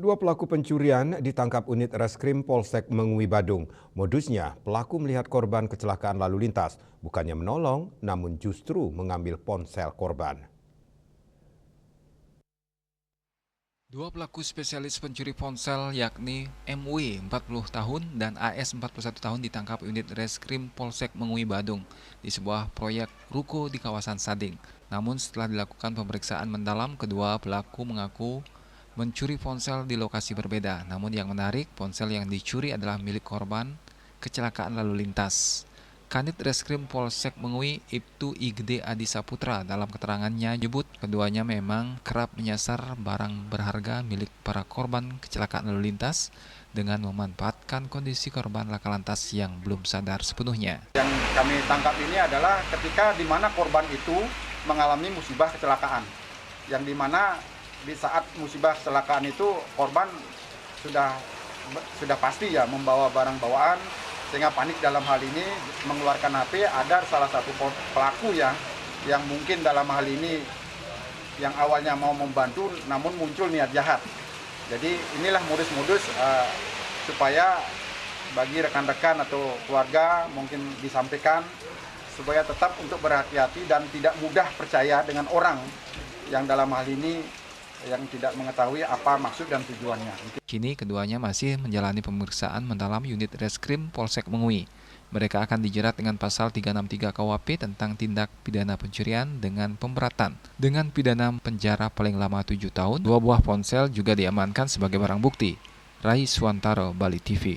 Dua pelaku pencurian ditangkap unit Reskrim Polsek Mengui Badung. Modusnya, pelaku melihat korban kecelakaan lalu lintas, bukannya menolong, namun justru mengambil ponsel korban. Dua pelaku spesialis pencuri ponsel yakni MW 40 tahun dan AS 41 tahun ditangkap unit Reskrim Polsek Mengui Badung di sebuah proyek ruko di kawasan Sading. Namun setelah dilakukan pemeriksaan mendalam, kedua pelaku mengaku mencuri ponsel di lokasi berbeda. Namun yang menarik, ponsel yang dicuri adalah milik korban kecelakaan lalu lintas. Kanit Reskrim Polsek Mengui Ibtu Igede Adi Saputra dalam keterangannya menyebut keduanya memang kerap menyasar barang berharga milik para korban kecelakaan lalu lintas dengan memanfaatkan kondisi korban laka lantas yang belum sadar sepenuhnya. Yang kami tangkap ini adalah ketika di mana korban itu mengalami musibah kecelakaan, yang di mana di saat musibah kecelakaan itu korban sudah pasti ya membawa barang bawaan, sehingga panik dalam hal ini mengeluarkan HP. Ada salah satu pelaku yang mungkin dalam hal ini yang awalnya mau membantu namun muncul niat jahat. Jadi inilah modus-modus supaya bagi rekan-rekan atau keluarga mungkin disampaikan supaya tetap untuk berhati-hati dan tidak mudah percaya dengan orang yang dalam hal ini yang tidak mengetahui apa maksud dan tujuannya. Kini keduanya masih menjalani pemeriksaan mendalam unit Reskrim Polsek Mengui. Mereka akan dijerat dengan pasal 363 KUHP tentang tindak pidana pencurian dengan pemberatan. Dengan pidana penjara paling lama 7 tahun, 2 buah ponsel juga diamankan sebagai barang bukti. Rai Swantaro, Bali TV.